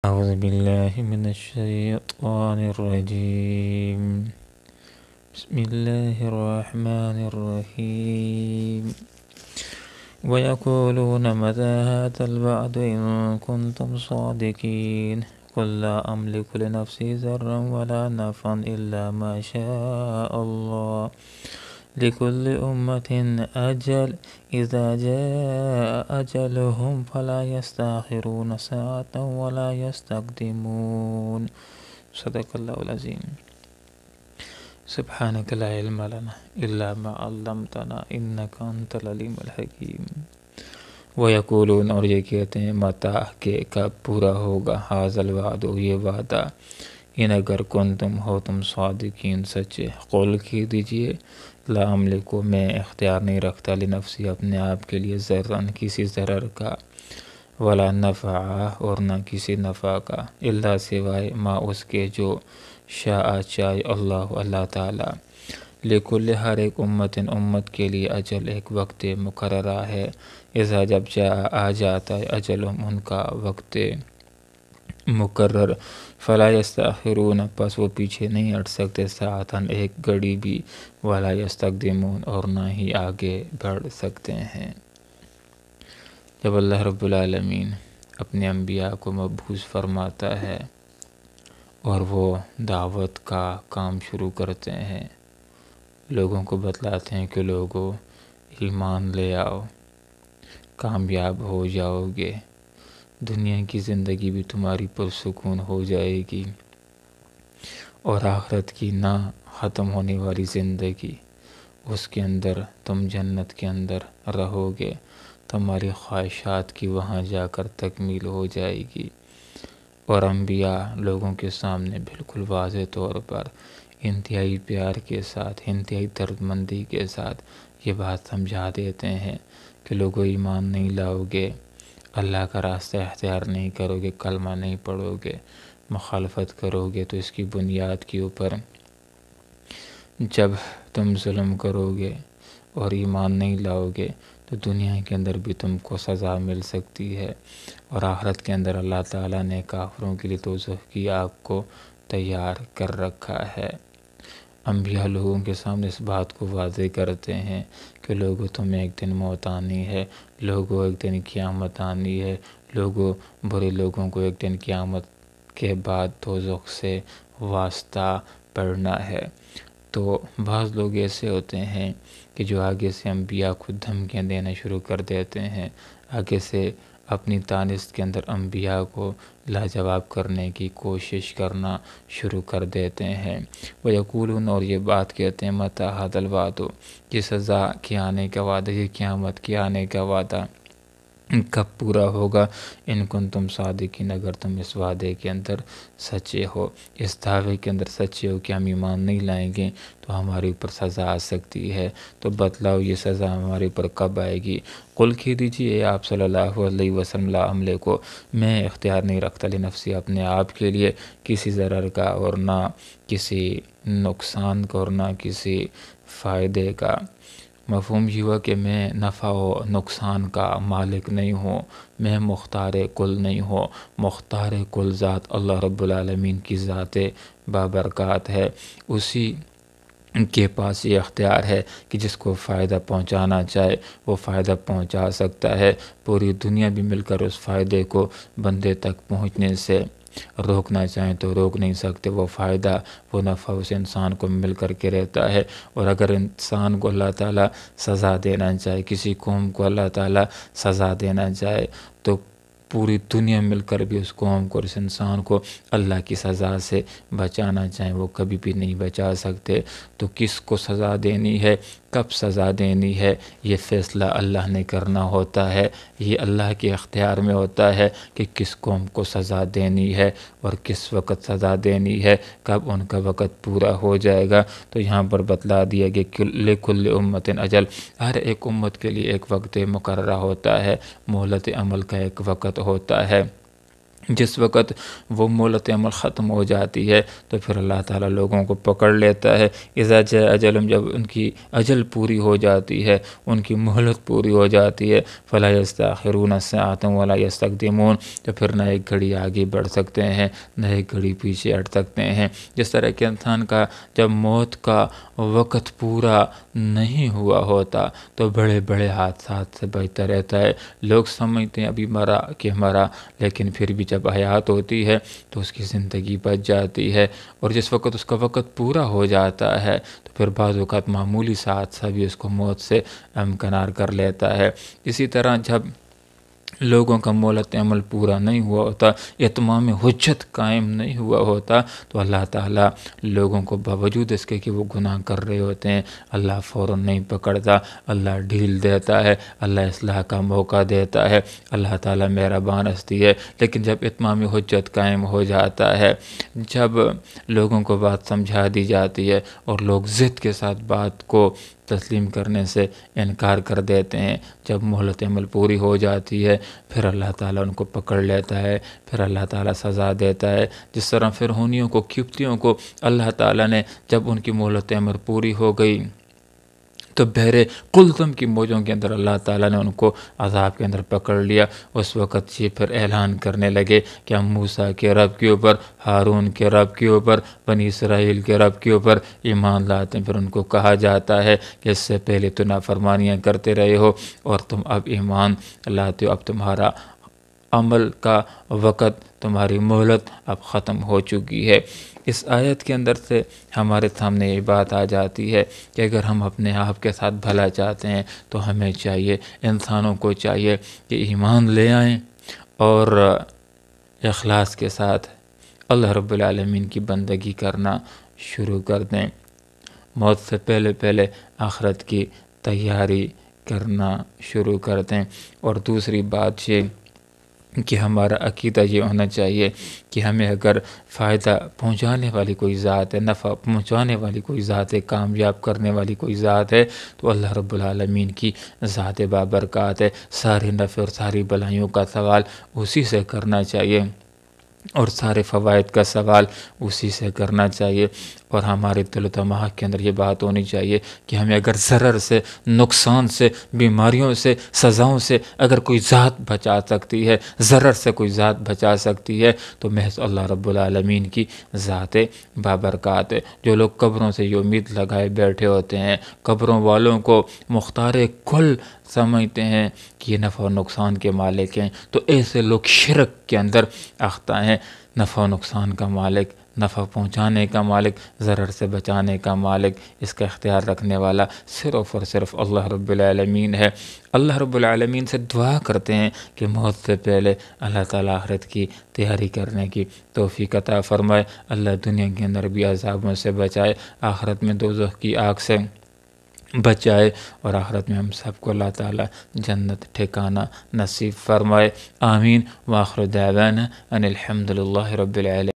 أعوذ بالله من الشيطان الرجيم. بسم الله الرحمن الرحيم. ويقولون متى هذا الوعد إن كنتم صادقين قل لا أملك لنفسي ضرا ولا نفعا إلا ما شاء الله لكل أمة أجل إذا جاء أجلهم فلا يستأخرون ساعة ولا يستقدمون. صدق الله العظيم. سبحانك لا علم لنا إلا ما علمتنا إنك أنت العليم الحكيم. ويقولون، اور یہ کہتے ہیں، متى کہ کب پورا ہوگا، هذا الوعد یہ وعدہ، ان اگر کنتم ہو تم صادقین سچے، قول کہہ دیجئے، لا املک میں اختیار نہیں رکھتا، لنفسی اپنے آپ کے لیے، ضرن کسی ضرر کا، ولا نفع اور نہ کسی نفع کا، الا سوائے ما اس کے جو شاء چاہے اللہ تعالی، لکل ہر ایک امت کے لیے اجل ایک وقت مقررہ ہے، اذا جب آ جاتا ہے اجلہم ان کا وقت مقرر، فلا یستأخرون پس وہ پیچھے نہیں ہٹ سکتے، ساعتاً ایک گھڑی بھی، ولا یستقدمون اور نہ ہی آگے بڑھ سکتے ہیں۔ جب اللہ رب العالمین اپنے انبیاء کو مبعوث فرماتا ہے اور وہ دعوت کا کام شروع کرتے ہیں، لوگوں کو بتلاتے ہیں کہ لوگوں ایمان لے آؤ، کامیاب ہو جاؤ گے، دنیا کی زندگی بھی تمہاری پرسکون ہو جائے گی، اور آخرت کی نہ ختم ہونے والی زندگی، اس کے اندر تم جنت کے اندر رہو گے، تمہاری خواہشات کی وہاں جا کر تکمیل ہو جائے گی۔ اور انبیاء لوگوں کے سامنے بالکل واضح طور پر انتہائی پیار کے ساتھ، انتہائی دردمندی کے ساتھ یہ بات سمجھا دیتے ہیں کہ لوگوں ایمان نہیں لاؤ گے، اللہ کا راستہ اختیار نہیں کرو گے، کلمہ نہیں پڑھو گے، مخالفت کرو گے، تو اس کی بنیاد کے اوپر جب تم ظلم کرو گے اور ایمان نہیں لاؤ گے تو دنیا کے اندر بھی تم کو سزا مل سکتی ہے، اور آخرت کے اندر اللہ تعالیٰ نے کافروں کے لیے دوزخ کی آگ کو تیار کر رکھا ہے۔ انبیاء لوگوں کے سامنے اس بات کو واضح کرتے ہیں کہ لوگوں تمہیں ایک دن موت آنی ہے، لوگوں ایک دن قیامت آنی ہے، لوگوں برے لوگوں کو ایک دن قیامت کے بعد دوزخ سے واسطہ پڑنا ہے۔ تو بعض لوگ ایسے ہوتے ہیں کہ جو آگے سے انبیاء کو دھمکیاں دینا شروع کر دیتے ہیں، آگے سے اپنی دانست کے اندر انبیاء کو لاجواب کرنے کی کوشش کرنا شروع کر دیتے ہیں۔ وَيَقُولُونَ اور یہ بات کہتے ہیں، مَتَى هَذَا الْوَعْدُ یہ سزا کے آنے کا وعدہ، یہ قیامت کے آنے کا وعدہ کب پورا ہوگا، ان کنتم صادقین اگر تم اس وعدے کے اندر سچے ہو، اس دعوے کے اندر سچے ہو کہ ہم ایمان نہیں لائیں گے تو ہمارے اوپر سزا آ سکتی ہے، تو بتلاؤ یہ سزا ہمارے اوپر کب آئے گی۔ قل کہہ دیجیے آپ صلی اللہ علیہ وسلم، لا املک میں اختیار نہیں رکھتا، لنفسی اپنے آپ کے لیے، کسی ضرر کا اور نہ کسی نقصان کا اور نہ کسی فائدے کا۔ مفہوم یہ ہوا کہ میں نفع و نقصان کا مالک نہیں ہوں، میں مختار کل نہیں ہوں، مختار کل ذات اللہ رب العالمین کی ذات بابرکات ہے، اسی کے پاس یہ اختیار ہے کہ جس کو فائدہ پہنچانا چاہے وہ فائدہ پہنچا سکتا ہے، پوری دنیا بھی مل کر اس فائدے کو بندے تک پہنچنے سے روکنا چاہیں تو روک نہیں سکتے، وہ فائدہ وہ نفع اس انسان کو مل کر کے رہتا ہے۔ اور اگر انسان کو اللہ تعالیٰ سزا دینا چاہے، کسی قوم کو اللہ تعالیٰ سزا دینا چاہے تو پوری دنیا مل کر بھی اس قوم کو اور اس انسان کو اللہ کی سزا سے بچانا چاہیں وہ کبھی بھی نہیں بچا سکتے۔ تو کس کو سزا دینی ہے، کب سزا دینی ہے، یہ فیصلہ اللہ نے کرنا ہوتا ہے، یہ اللہ کے اختیار میں ہوتا ہے کہ کس قوم کو سزا دینی ہے اور کس وقت سزا دینی ہے، کب ان کا وقت پورا ہو جائے گا۔ تو یہاں پر بتلا دیا کہ لکل امت اجل، ہر ایک امت کے لیے ایک وقت مقررہ ہوتا ہے، مہلت عمل کا ایک وقت ہوتا ہے، جس وقت وہ مہلت عمل ختم ہو جاتی ہے تو پھر اللہ تعالیٰ لوگوں کو پکڑ لیتا ہے۔ اذا جاء اجلہم، جب ان کی اجل پوری ہو جاتی ہے، ان کی مہلت پوری ہو جاتی ہے، فلا یستاخرون ساعۃ ولا یستقدمون، تو پھر نہ ایک گھڑی آگے بڑھ سکتے ہیں نہ ایک گھڑی پیچھے ہٹ سکتے ہیں۔ جس طرح کہ انسان کا جب موت کا وقت پورا نہیں ہوا ہوتا تو بڑے بڑے حادثات سے بچتا رہتا ہے۔ لوگ سمجھتے ہیں ابھی مرا کہ مرا، لیکن پھر بھی جب حیات ہوتی ہے تو اس کی زندگی بچ جاتی ہے، اور جس وقت اس کا وقت پورا ہو جاتا ہے تو پھر بعض اوقات معمولی سا حادثہ بھی اس کو موت سے امکنار کر لیتا ہے۔ اسی طرح جب لوگوں کا مہلت عمل پورا نہیں ہوا ہوتا، اتمام حجت قائم نہیں ہوا ہوتا، تو اللہ تعالیٰ لوگوں کو باوجود اس کے کہ وہ گناہ کر رہے ہوتے ہیں، اللہ فوراً نہیں پکڑتا، اللہ ڈھیل دیتا ہے، اللہ اصلاح کا موقع دیتا ہے، اللہ تعالیٰ مہربان ہستی ہے۔ لیکن جب اتمام حجت قائم ہو جاتا ہے، جب لوگوں کو بات سمجھا دی جاتی ہے اور لوگ ضد کے ساتھ بات کو تسلیم کرنے سے انکار کر دیتے ہیں، جب مہلت عمل پوری ہو جاتی ہے، پھر اللہ تعالیٰ ان کو پکڑ لیتا ہے، پھر اللہ تعالیٰ سزا دیتا ہے۔ جس طرح فرعونیوں کو، قبطیوں کو اللہ تعالیٰ نے جب ان کی مہلت عمر پوری ہو گئی تو بحر قلزم کی موجوں کے اندر اللہ تعالیٰ نے ان کو عذاب کے اندر پکڑ لیا۔ اس وقت یہ پھر اعلان کرنے لگے کہ ہم موسیٰ کے رب کے اوپر، ہارون کے رب کے اوپر، بنی اسرائیل کے رب کے اوپر ایمان لاتے ہیں۔ پھر ان کو کہا جاتا ہے کہ اس سے پہلے تو نافرمانیاں کرتے رہے ہو اور تم اب ایمان لاتے ہو، اب تمہارا عمل کا وقت، تمہاری مہلت اب ختم ہو چکی ہے۔ اس آیت کے اندر سے ہمارے سامنے یہ بات آ جاتی ہے کہ اگر ہم اپنے آپ کے ساتھ بھلا چاہتے ہیں تو ہمیں چاہیے، انسانوں کو چاہیے کہ ایمان لے آئیں اور اخلاص کے ساتھ اللہ رب العالمین کی بندگی کرنا شروع کر دیں، موت سے پہلے پہلے آخرت کی تیاری کرنا شروع کر دیں۔ اور دوسری بات یہ کہ ہمارا عقیدہ یہ ہونا چاہیے کہ ہمیں اگر فائدہ پہنچانے والی کوئی ذات ہے، نفع پہنچانے والی کوئی ذات ہے، کامیاب کرنے والی کوئی ذات ہے تو اللہ رب العالمین کی ذات بابرکات ہے۔ سارے نفع اور ساری بلائیوں کا سوال اسی سے کرنا چاہیے اور سارے فوائد کا سوال اسی سے کرنا چاہیے، اور ہمارے دل و دماغ کے اندر یہ بات ہونی چاہیے کہ ہمیں اگر ضرر سے، نقصان سے، بیماریوں سے، سزاؤں سے اگر کوئی ذات بچا سکتی ہے، ضرر سے کوئی ذات بچا سکتی ہے تو محض اللہ رب العالمین کی ذات بابرکات ہے۔ جو لوگ قبروں سے یہ امید لگائے بیٹھے ہوتے ہیں، قبروں والوں کو مختار کل سمجھتے ہیں کہ یہ نفع و نقصان کے مالک ہیں، تو ایسے لوگ شرک کے اندر اختہ ہیں۔ نفع و نقصان کا مالک، نفع پہنچانے کا مالک، ضرر سے بچانے کا مالک، اس کا اختیار رکھنے والا صرف اور صرف اللہ رب العالمین ہے۔ اللہ رب العالمین سے دعا کرتے ہیں کہ موت سے پہلے اللہ تعالیٰ آخرت کی تیاری کرنے کی توفیق عطا فرمائے، اللہ دنیا کے اندر بھی عذابوں سے بچائے، آخرت میں دوزخ کی آگ سے بچائے، اور آخرت میں ہم سب کو اللہ تعالیٰ جنت ٹھکانہ نصیب فرمائے۔ آمین۔ وآخر دعوانا ان الحمد للہ رب العالمین۔